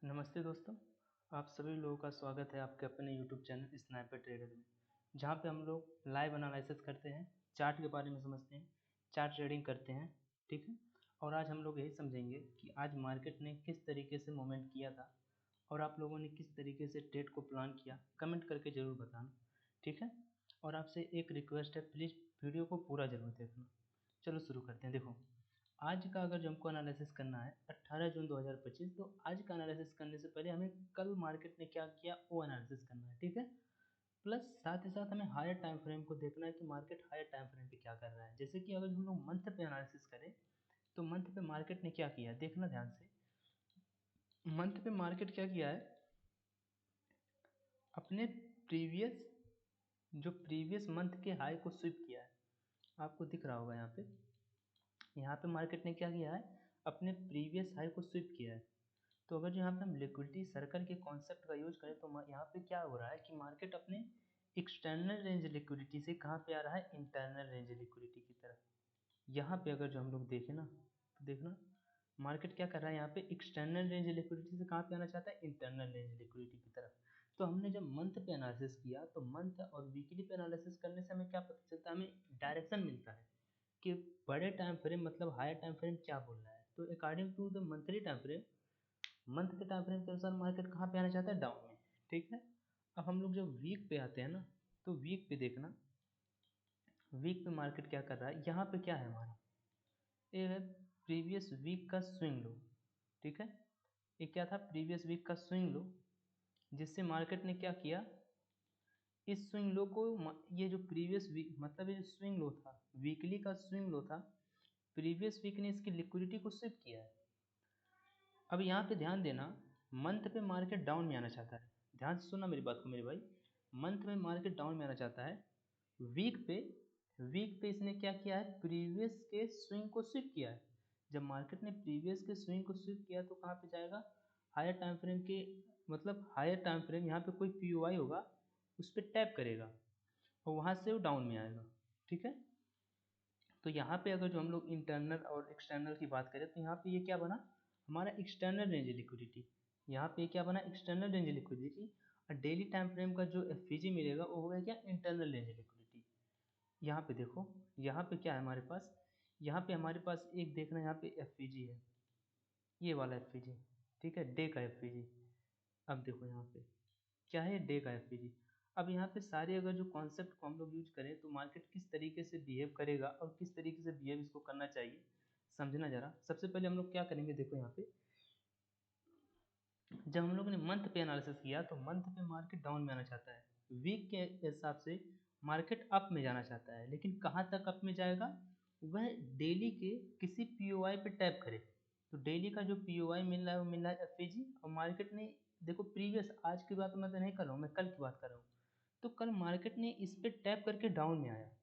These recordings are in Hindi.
नमस्ते दोस्तों, आप सभी लोगों का स्वागत है आपके अपने यूट्यूब चैनल स्नाइपर ट्रेडर में, जहाँ पे हम लोग लाइव एनालिसिस करते हैं, चार्ट के बारे में समझते हैं, चार्ट ट्रेडिंग करते हैं। ठीक है। और आज हम लोग यही समझेंगे कि आज मार्केट ने किस तरीके से मूवमेंट किया था और आप लोगों ने किस तरीके से ट्रेड को प्लान किया, कमेंट करके ज़रूर बताना। ठीक है। और आपसे एक रिक्वेस्ट है, प्लीज़ वीडियो को पूरा ज़रूर देखना। चलो शुरू करते हैं। देखो, आज का अगर जो हमको एनालिसिस करना है 18 जून 2025, तो आज का एनालिसिस करने से पहले हमें कल मार्केट ने क्या किया वो एनालिसिस करना है। ठीक है। प्लस साथ ही साथ हमें हायर टाइम फ्रेम को देखना है कि मार्केट हायर टाइम फ्रेम पे क्या कर रहा है। जैसे कि अगर हम लोग मंथ पे एनालिसिस करें तो मंथ पे मार्केट ने क्या किया, देखना ध्यान से। मंथ पे मार्केट क्या किया है, अपने प्रीवियस मंथ के हाई को स्वीप किया है। आपको दिख रहा होगा यहाँ पे मार्केट ने क्या किया है, अपने प्रीवियस हाई को स्वीप किया है। तो अगर जो यहाँ पे हम लिक्विडिटी सर्कल के कॉन्सेप्ट का यूज करें तो यहाँ पे क्या हो रहा है कि मार्केट अपने एक्सटर्नल रेंज लिक्विडिटी से कहाँ पे आ रहा है, इंटरनल रेंज लिक्विडिटी की तरफ। यहाँ पे अगर जो हम लोग देखें ना तो देखना मार्केट क्या कर रहा है, यहाँ पे एक्सटर्नल रेंज लिक्विडिटी से कहाँ पे आना चाहता है, इंटरनल रेंज लिक्विडिटी की तरफ। तो हमने जब मंथ पे एनालिसिस किया तो मंथ और वीकली पे एनालिसिस करने से हमें क्या पता चलता है, हमें डायरेक्शन मिलता है कि बड़े टाइम फ्रेम मतलब हायर टाइम फ्रेम क्या बोल रहा है। तो according to the monthly time frame, month के टाइम फ्रेम के अनुसार मार्केट कहाँ पे आना चाहता है, डाउन में। ठीक है। अब हम लोग जब वीक पे आते हैं ना तो वीक पे देखना, वीक पे मार्केट क्या कर रहा है। यहाँ पे क्या है हमारा, ये है प्रीवियस वीक का स्विंग लो। ठीक है। ये क्या था, प्रीवियस वीक का स्विंग लो, जिससे मार्केट ने क्या किया, इस स्विंग लो को ये जो प्रीवियस वीक मतलब ये जो स्विंग लो था, वीकली का स्विंग लो था, प्रीवियस वीक ने इसकी लिक्विडिटी को शिफ्ट किया है। अब यहाँ पे ध्यान देना, मंथ पे मार्केट डाउन में आना चाहता है। ध्यान से सुनना मेरी बात को मेरे भाई, मंथ में मार्केट डाउन में आना चाहता है। वीक पे इसने क्या किया है, प्रीवियस के स्विंग को स्विप किया है। जब मार्केट ने प्रीवियस के स्विंग को स्विप किया तो कहाँ पे जाएगा, हायर टाइम फ्रेम के, मतलब हायर टाइम फ्रेम यहाँ पे कोई पीओआई होगा उस पर टैप करेगा और वहाँ से वो डाउन में आएगा। ठीक है। तो यहाँ पे अगर जो हम लोग इंटरनल और एक्सटर्नल की बात करें तो यहाँ पे ये क्या बना, हमारा एक्सटर्नल रेंज लिक्विडिटी। यहाँ पे क्या बना, एक्सटर्नल रेंज लिक्विडिटी। और डेली टाइम फ्रेम का जो एफ मिलेगा वो होगा क्या, इंटरनल रेंज लिक्विडिटी। यहाँ पे देखो, यहाँ पे क्या है हमारे पास, यहाँ पे हमारे पास एक देखना, यहाँ पे एफ है, ये वाला एफ। ठीक है, डे का एफ। अब देखो यहाँ पे क्या है, डे का एफ। अब यहाँ पे सारे अगर जो कॉन्सेप्ट को हम लोग यूज करें तो मार्केट किस तरीके से बिहेव करेगा और किस तरीके से बिहेव इसको करना चाहिए, समझना जरा। सबसे पहले हम लोग क्या करेंगे, देखो यहाँ पे जब हम लोग ने मंथ पे एनालिसिस किया तो मंथ पे मार्केट डाउन में आना चाहता है, वीक के हिसाब से मार्केट अप में जाना चाहता है। लेकिन कहाँ तक अप में जाएगा, वह डेली के किसी पीओआई पे टैप करे। तो डेली का जो पीओआई मिल रहा है वो मिल रहा है एफ। और मार्केट ने देखो प्रीवियस, आज की बात मैं तो नहीं कर रहा हूँ, मैं कल की बात कर रहा हूँ। तो कल मार्केट ने इस पे टैप करके डाउन में आया,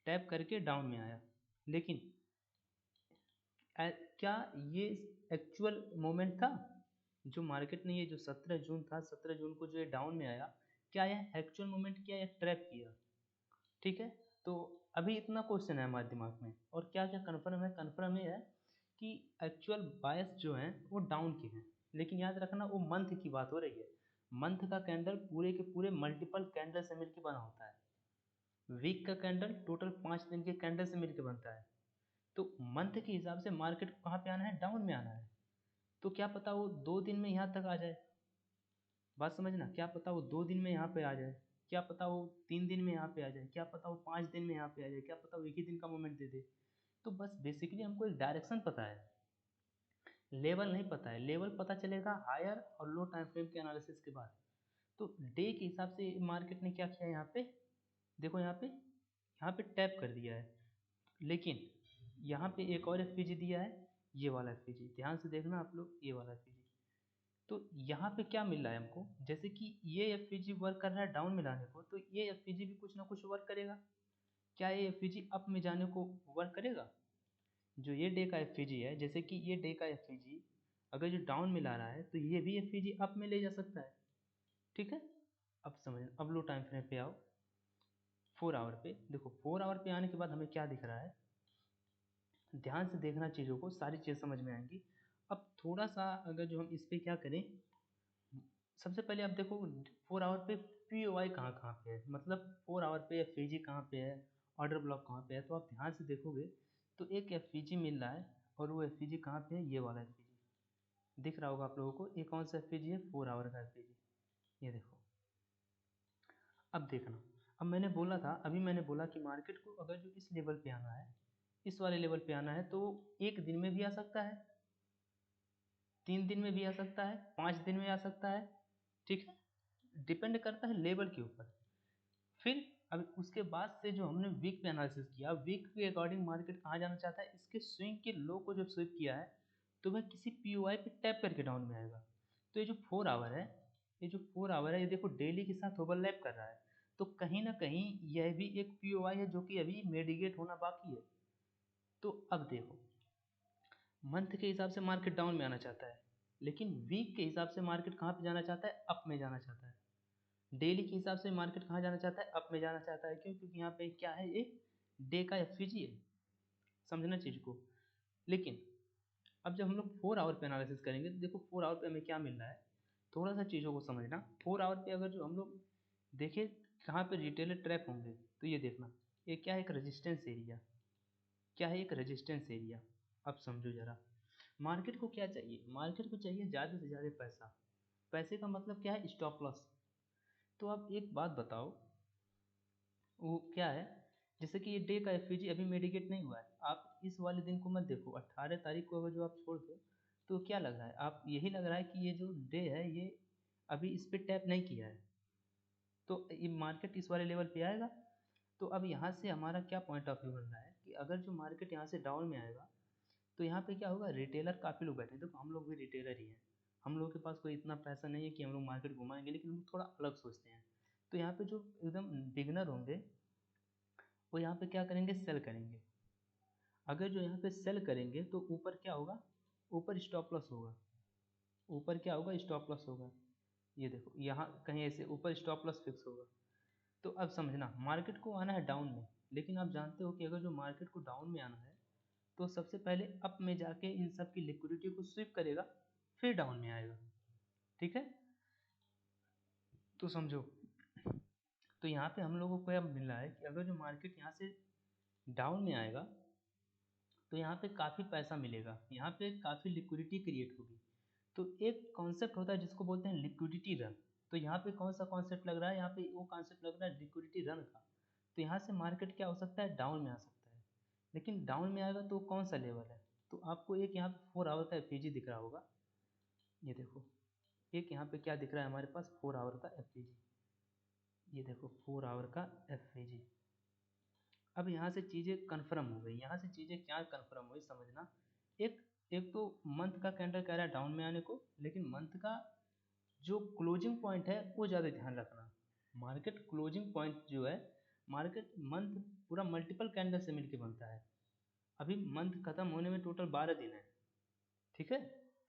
टैप करके डाउन में आया। लेकिन क्या ये एक्चुअल मोमेंट था, जो मार्केट ने ये जो 17 जून था, 17 जून को जो ये डाउन में आया, क्या यह एक्चुअल मोमेंट किया या ट्रैप किया। ठीक है। तो अभी इतना क्वेश्चन है हमारे दिमाग में, और क्या क्या कन्फर्म है, कन्फर्म ये है कि एक्चुअल बायस जो हैं वो डाउन के हैं। लेकिन याद रखना वो मंथ की बात हो रही है, मंथ का कैंडल पूरे के पूरे मल्टीपल कैंडल से मिलकर बना होता है। वीक का कैंडल टोटल 5 दिन के कैंडल से मिलकर बनता है। तो मंथ के हिसाब से मार्केट को कहाँ पे आना है, डाउन में आना है। तो क्या पता वो 2 दिन में यहाँ तक आ जाए, बात समझना, क्या पता वो 2 दिन में यहाँ पे आ जाए, क्या पता वो 3 दिन में यहाँ पे आ जाए, क्या पता वो 5 दिन में यहाँ पे आ जाए, क्या पता वो एक ही दिन का मोमेंट दे दे। तो बस बेसिकली हमको एक डायरेक्शन पता है, लेवल नहीं पता है। लेवल पता चलेगा हायर और लो टाइम फ्रेम के एनालिसिस के बाद। तो डे के हिसाब से मार्केट ने क्या किया, यहाँ पे देखो, यहाँ पे टैप कर दिया है। लेकिन यहाँ पे एक और एफ दिया है, ये वाला एफ। ध्यान से देखना आप लोग, ये वाला एफ। तो यहाँ पे क्या मिल रहा है हमको, जैसे कि ये एफ वर्क कर रहा है डाउन में लाने को, तो ये एफ भी कुछ ना कुछ वर्क करेगा। क्या ये एफ अप में जाने को वर्क करेगा। जो ये डे का एफ है, जैसे कि ये डे का एफ अगर जो डाउन में ला रहा है तो ये भी एफ अप में ले जा सकता है। ठीक है। अब समझ, अब लो टाइम फ्रेम पे आओ, 4 आवर पे देखो। 4 आवर पे आने के बाद हमें क्या दिख रहा है, ध्यान से देखना चीज़ों को, सारी चीज़ समझ में आएंगी। अब थोड़ा सा अगर जो हम इस पे क्या करें, सबसे पहले आप देखो 4 आवर पे पी ओ आई कहाँ कहाँ पे है, मतलब 4 आवर पे एफ ई जी कहाँ पे है, ऑर्डर ब्लॉक कहाँ पे है। तो आप ध्यान से देखोगे तो एक एफ ई जी मिल रहा है, और वो एफ ई जी कहाँ पे है, ये वाला एफ ई जी दिख रहा होगा आप लोगों को। ये कौन सा एफ ई जी है, 4 आवर का एफ ई जी, ये देखो। अब देखना, अब मैंने बोला था, अभी मैंने बोला कि मार्केट को अगर जो इस लेवल पे आना है, इस वाले लेवल पे आना है, तो एक दिन में भी आ सकता है, 3 दिन में भी आ सकता है, 5 दिन में आ सकता है, ठीक है, डिपेंड करता है लेवल के ऊपर। फिर अब उसके बाद से जो हमने वीक पे एनालिसिस किया, वीक के अकॉर्डिंग मार्केट कहाँ जाना चाहता है, इसके स्विंग के लो को जब स्विप किया है तो वह किसी पीओआई पे टैप करके डाउन में आएगा। तो ये जो 4 आवर है, ये जो 4 आवर है, ये देखो डेली के साथ ओवरलैप कर रहा है, तो कहीं ना कहीं यह भी एक पीओआई है जो कि अभी मेडिकेट होना बाकी है। तो अब देखो, मंथ के हिसाब से मार्केट डाउन में आना चाहता है, लेकिन वीक के हिसाब से मार्केट कहाँ पे जाना चाहता है, अप में जाना चाहता है। डेली के हिसाब से मार्केट कहाँ जाना चाहता है, अप में जाना चाहता है। क्यों? क्योंकि यहाँ पे क्या है, ये डे का एफवीजी है, समझना चीज को। लेकिन अब जब हम लोग 4 आवर पे एनालिसिस करेंगे तो देखो 4 आवर पे हमें क्या मिल रहा है, थोड़ा सा चीज़ों को समझना। 4 आवर पे अगर जो हम लोग देखें कहाँ पे रिटेलर ट्रैप होंगे, तो ये देखना, ये क्या है, एक रेजिस्टेंस एरिया। क्या है, एक रेजिस्टेंस एरिया। अब समझो जरा, मार्केट को क्या चाहिए, मार्केट को चाहिए ज़्यादा से ज़्यादा पैसा। पैसे का मतलब क्या है, स्टॉप लॉस। तो आप एक बात बताओ, वो क्या है, जैसे कि ये डे का एफईजी अभी मेडिकेट नहीं हुआ है, आप इस वाले दिन को मत देखो, 18 तारीख को अगर जो आप छोड़ दो तो क्या लग रहा है, आप यही लग रहा है कि ये जो डे है ये अभी इस पे टैप नहीं किया है, तो ये मार्केट इस वाले लेवल पे आएगा। तो अब यहाँ से हमारा क्या पॉइंट ऑफ व्यू बन रहा है कि अगर जो मार्केट यहाँ से डाउन में आएगा तो यहाँ पे क्या होगा, रिटेलर काफ़ी लोग बैठे हैं, देखो हम लोग भी रिटेलर ही हैं, हम लोग के पास कोई इतना पैसा नहीं है कि हम लोग मार्केट घुमाएंगे, लेकिन हम लोग थोड़ा अलग सोचते हैं। तो यहाँ पे जो एकदम बिगनर होंगे वो यहाँ पे क्या करेंगे, सेल करेंगे। अगर जो यहाँ पे सेल करेंगे तो ऊपर क्या होगा, ऊपर स्टॉप लॉस होगा, ऊपर क्या होगा, स्टॉप लॉस होगा। ये देखो यहाँ कहीं ऐसे ऊपर स्टॉप लॉस फिक्स होगा। तो अब समझना, मार्केट को आना है डाउन में, लेकिन आप जानते हो कि अगर जो मार्केट को डाउन में आना है तो सबसे पहले अप में जाके इन सब की लिक्विडिटी को स्वीप करेगा, फिर डाउन में आएगा, ठीक है। तो समझो, तो यहाँ पे हम लोगों को यह मिल रहा है कि अगर जो मार्केट यहाँ से डाउन में आएगा तो यहाँ पे काफ़ी पैसा मिलेगा, यहाँ पे काफ़ी लिक्विडिटी क्रिएट होगी। तो एक कॉन्सेप्ट होता है जिसको बोलते हैं लिक्विडिटी रन। तो यहाँ पे कौन सा कॉन्सेप्ट लग रहा है, यहाँ पे वो कॉन्सेप्ट लग रहा है लिक्विडिटी रन का। तो यहाँ से मार्केट क्या हो सकता है, डाउन में आ सकता है। लेकिन डाउन में आएगा तो कौन सा लेवल है, तो आपको एक यहाँ पे 4 आवर का एफ दिख रहा होगा, ये देखो, एक यहाँ पे क्या दिख रहा है हमारे पास, 4 आवर का एफ, ये देखो 4 आवर का एफ। अब यहाँ से चीज़ें कन्फर्म हो गई, यहाँ से चीज़ें क्या कन्फर्म हुई समझना। एक एक तो मंथ का कैंडल कह रहा है डाउन में आने को, लेकिन मंथ का जो क्लोजिंग पॉइंट है वो ज़्यादा ध्यान रखना। मार्केट क्लोजिंग पॉइंट जो है, मार्केट मंथ पूरा मल्टीपल कैंडल से मिलके बनता है। अभी मंथ खत्म होने में टोटल 12 दिन है, ठीक है।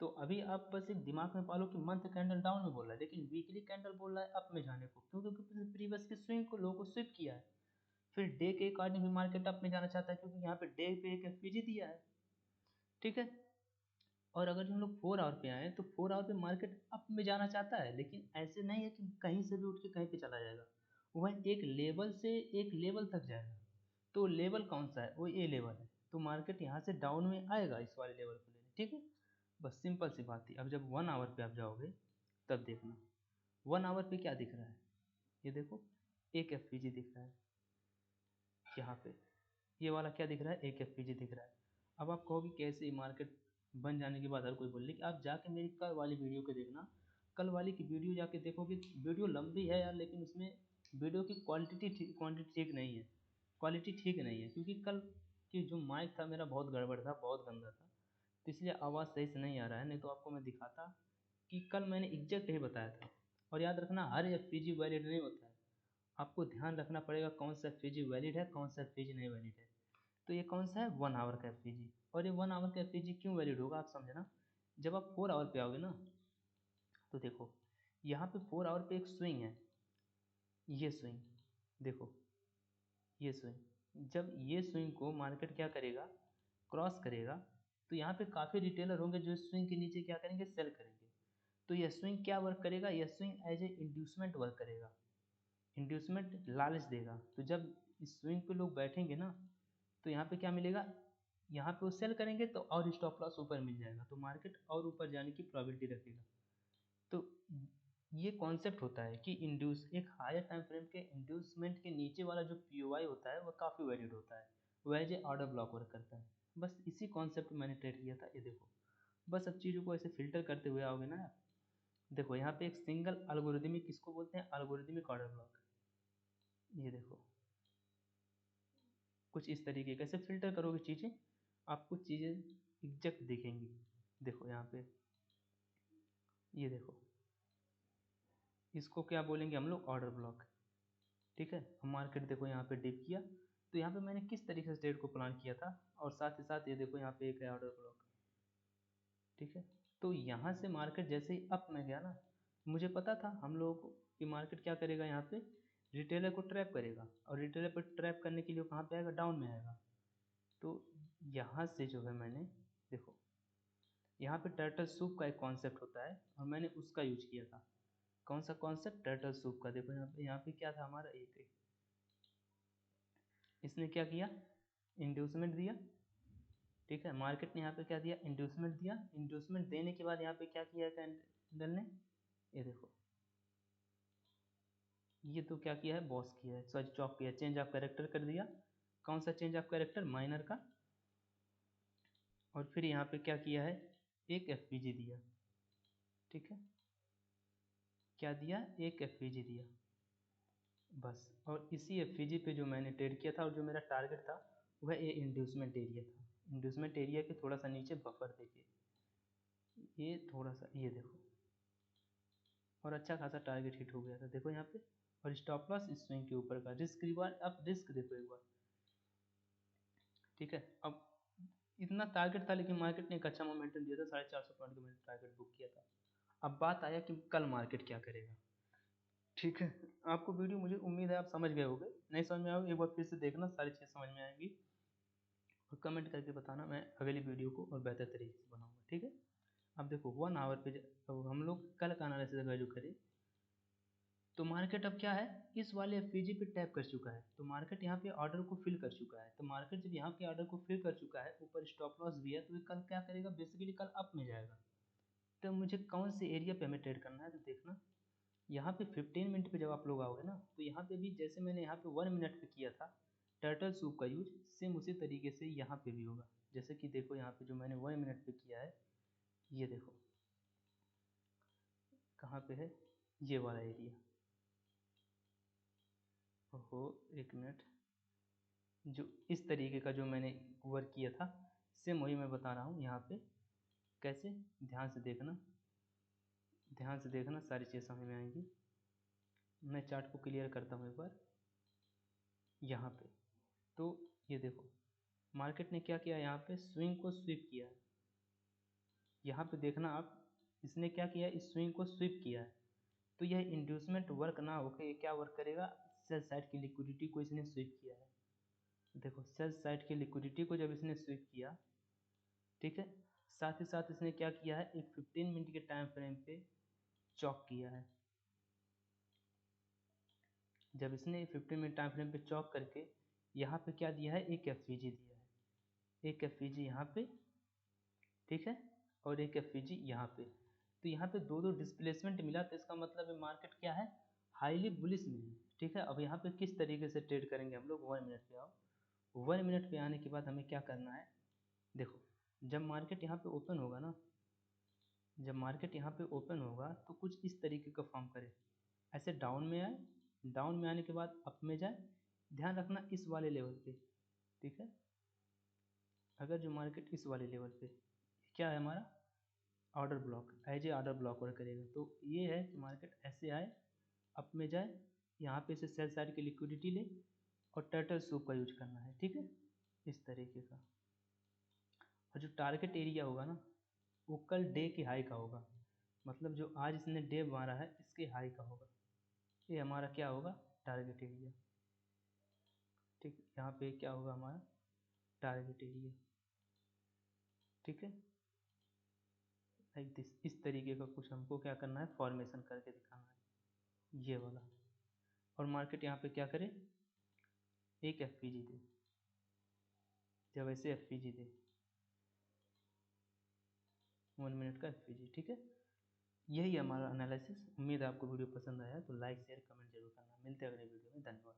तो अभी आप बस एक दिमाग में पालो कि मंथ कैंडल डाउन में बोल रहा है, लेकिन वीकली कैंडल बोल रहा है अप में जाने को, क्यों? क्योंकि प्रीवियस के स्विंग को लोगों को स्विप किया है। फिर डे के अकॉर्डिंग भी मार्केट अप में जाना चाहता है, क्योंकि यहाँ पे डे पे एक एफपीजी दिया है, ठीक है। और अगर हम लोग 4 आवर पे आए तो 4 आवर पे मार्केट अप में जाना चाहता है, लेकिन ऐसे नहीं है कि कहीं से भी उठ के कहीं पे चला जाएगा, वह एक लेवल से एक लेवल तक जाएगा। तो लेवल कौन सा है, वो ये लेवल है। तो मार्केट यहाँ से डाउन में आएगा इस वाले लेवल को लेने, ठीक है। बस सिंपल सी बात थी। अब जब 1 आवर पे आप जाओगे तब देखना, 1 आवर पे क्या दिख रहा है, ये देखो एक एफपीजी दिख रहा है यहाँ पे, ये वाला क्या दिख रहा है, एक एफपीजी दिख रहा है। अब आप कहोगे कैसे, मार्केट बन जाने के बाद हर कोई बोल, लेकिन आप जाके मेरी कल वाली वीडियो को देखना, कल वाली की वीडियो जाके देखोगे, वीडियो लंबी है यार, लेकिन उसमें वीडियो की क्वांटिटी ठीक नहीं है, क्वालिटी ठीक नहीं है, क्योंकि कल की जो माइक था मेरा बहुत गड़बड़ था, बहुत गंदा था, तो इसलिए आवाज़ सही से नहीं आ रहा है, नहीं तो आपको मैं दिखाता कि कल मैंने एग्जैक्ट यही बताया था। और याद रखना, हर एफपीजी वैलिड नहीं होता है, आपको ध्यान रखना पड़ेगा कौन सा एफपीजी वैलिड है, कौन सा एफपीजी नहीं वैलिड है। तो ये कौन सा है, 1 आवर का एफ, और ये 1 आवर का एफ क्यों वैलिड होगा आप समझना। जब आप 4 आवर पे आओगे ना, तो देखो यहाँ पे 4 आवर पे एक स्विंग है, ये स्विंग देखो, ये स्विंग, जब ये स्विंग को मार्केट क्या करेगा, क्रॉस करेगा, तो यहाँ पे काफ़ी रिटेलर होंगे जो स्विंग के नीचे क्या करेंगे, सेल करेंगे। तो यह स्विंग क्या वर्क करेगा, यह swing as a inducement work करेगा, इंड्यूसमेंट लालच देगा। तो जब इस स्विंग पे लोग बैठेंगे ना, तो यहाँ पे क्या मिलेगा, यहाँ पे वो सेल करेंगे तो और स्टॉप लॉस ऊपर मिल जाएगा, तो मार्केट और ऊपर जाने की प्रोबेबिलिटी रखेगा। तो ये कॉन्सेप्ट होता है कि इंड्यूस एक हायर टाइम फ्रेम के इंड्यूसमेंट के नीचे वाला जो पीओआई होता है वो काफ़ी वैलिड होता है, वह as a order block work करता है। बस इसी कॉन्सेप्ट मैंने ट्रेड किया था, ये देखो। बस अब चीज़ों को ऐसे फिल्टर करते हुए आओगे ना, देखो यहाँ पे एक सिंगल अल्गोरिदमिक, किसको बोलते हैं, अल्गोरिदमिक ऑर्डर ब्लॉक। ये देखो कुछ इस तरीके कैसे फिल्टर करोगे चीज़ें, आपको चीज़ें एग्जैक्ट दिखेंगी। देखो यहाँ पे ये देखो, इसको क्या बोलेंगे हम लोग, ऑर्डर ब्लॉक। ठीक है, हम मार्केट देखो यहाँ पे डिप किया, तो यहाँ पे मैंने किस तरीके से ट्रेड को प्लान किया था, और साथ ही साथ ये देखो यहाँ पे एक है ऑर्डर ब्लॉक। ठीक है, तो यहाँ से मार्केट जैसे ही अप में गया ना, मुझे पता था हम लोगों को कि मार्केट क्या करेगा, यहाँ पे रिटेलर को ट्रैप करेगा, और रिटेलर पर ट्रैप करने के लिए कहाँ पे आएगा, डाउन में आएगा। तो यहाँ से जो है मैंने देखो, यहाँ पे टर्टल सूप का एक कॉन्सेप्ट होता है और मैंने उसका यूज किया था। कौन सा कॉन्सेप्ट, टर्टल सूप का। देखो यहाँ पे क्या था हमारा, एक इसने क्या किया, इंड्यूसमेंट दिया। ठीक है, मार्केट ने यहाँ पे क्या दिया, इंड्यूसमेंट दिया। इंड्यूसमेंट देने के बाद यहाँ पे क्या किया कैंडल ने, ये देखो, ये तो क्या किया है, बॉस किया है, सॉरी चॉप किया, चेंज ऑफ कैरेक्टर कर दिया। कौन सा चेंज ऑफ कैरेक्टर, माइनर का। और फिर यहाँ पे क्या किया है, एक एफपीजी दिया। ठीक है, क्या दिया, एक एफपीजी दिया बस। और इसी एफपीजी पे जो मैंने ट्रेड किया था और जो मेरा टारगेट था वह ये इंड्यूसमेंट एरिया था। इंड्यूसमेंट एरिया के थोड़ा सा नीचे बफर देखिए, ये थोड़ा सा, ये देखो, और अच्छा खासा टारगेट हिट हो गया था देखो यहाँ पे। और स्टॉप लॉस इस स्विंग के ऊपर का, रिस्क रिवार्ड, अब रिस्क देखो एक बार। ठीक है, अब इतना टारगेट था लेकिन मार्केट ने एक अच्छा मोमेंटम दिया था, 450 पॉइंट का मैंने टारगेट बुक किया था। अब बात आया कि कल मार्केट क्या करेगा। ठीक है, आपको वीडियो, मुझे उम्मीद है आप समझ गए होंगे, नहीं समझ में आए एक बार फिर से देखना, सारी चीज़ समझ में आएंगी। और कमेंट करके बताना, मैं अगली वीडियो को और बेहतर तरीके से बनाऊंगा। ठीक है, अब देखो 1 आवर पे अब हम लोग कल का एनालिसिस अगर जो करें, तो मार्केट अब क्या है, इस वाले एफपीजी पे टैप कर चुका है, तो मार्केट यहाँ पे ऑर्डर को फिल कर चुका है। तो मार्केट जब यहाँ पे ऑर्डर को फिल कर चुका है, ऊपर स्टॉप लॉस भी है, तो ये कल क्या करेगा, बेसिकली कल अप में जाएगा। तो मुझे कौन से एरिया पे हमें ट्रेड करना है, तो देखना यहाँ पे 15 मिनट पे जब आप लोग आओगे ना, तो यहाँ पे भी जैसे मैंने यहाँ पे 1 मिनट पे किया था टर्टल सूप का यूज, सेम उसी तरीके से यहाँ पे भी होगा। जैसे कि देखो यहाँ पे जो मैंने 1 मिनट पे किया है, ये देखो कहाँ पे है, ये वाला एरिया। ओहो, एक मिनट, जो इस तरीके का जो मैंने वर्क किया था, सेम वही मैं बता रहा हूँ यहाँ पे कैसे, ध्यान से देखना, ध्यान से देखना, सारी चीज़ समझ में आएंगी। मैं चार्ट को क्लियर करता हूँ एक बार यहाँ पे। तो ये देखो मार्केट ने क्या किया, यहाँ पे स्विंग को स्वीप किया है। यहाँ पे देखना आप, इसने क्या किया, इस स्विंग को स्वीप किया है। तो यह इंड्यूसमेंट वर्क ना होकर ये क्या वर्क करेगा, सेल साइड की लिक्विडिटी को इसने स्वीप किया है। देखो सेल साइड की लिक्विडिटी को जब इसने स्वीप किया, ठीक है, साथ ही साथ इसने क्या किया है, एक 15 मिनट के टाइम फ्रेम पे चॉक किया है। जब इसने 15 मिनट टाइम फ्रेम पे चॉक करके यहाँ पे क्या दिया है, एक एफवीजी दिया है, एक एफवीजी यहाँ पे, ठीक है, और एक एफवीजी यहाँ पे। तो यहाँ पे दो दो डिस्प्लेसमेंट मिला, तो इसका मतलब है मार्केट क्या है, हाईली बुलिश में है। ठीक है, अब यहाँ पे किस तरीके से ट्रेड करेंगे हम लोग, 1 मिनट पे आओ। 1 मिनट पे आने के बाद हमें क्या करना है, देखो जब मार्केट यहाँ पे ओपन होगा ना, जब मार्केट यहाँ पे ओपन होगा तो कुछ इस तरीके का फॉर्म करे, ऐसे डाउन में आए, डाउन में आने के बाद अप में जाए। ध्यान रखना इस वाले लेवल पे, ठीक है, अगर जो मार्केट इस वाले लेवल पे, क्या है हमारा order block, as a order block work करेगा। तो ये है कि मार्केट ऐसे आए, अप में जाए, यहाँ पे से सेल साइड की लिक्विडिटी ले और टर्टल सूप का यूज करना है। ठीक है, इस तरीके का। और जो टारगेट एरिया होगा ना, वो कल डे के हाई का होगा, मतलब जो आज इसने डे मारा है इसके हाई का होगा। ये हमारा क्या होगा, टारगेट एरिया। ठीक, यहाँ पे क्या होगा हमारा टारगेट एरिया। ठीक है, लाइक दिस, इस तरीके का कुछ हमको क्या करना है, फॉर्मेशन करके दिखाना है ये वाला। और मार्केट यहाँ पे क्या करे, एक एफ दे, जब ऐसे एफ दे 1 मिनट का एफ, ठीक है। यही हमारा एनालिसिस। उम्मीद है आपको वीडियो पसंद आया, तो लाइक शेयर कमेंट जरूर करना। मिलते हैं अगले वीडियो में, धन्यवाद।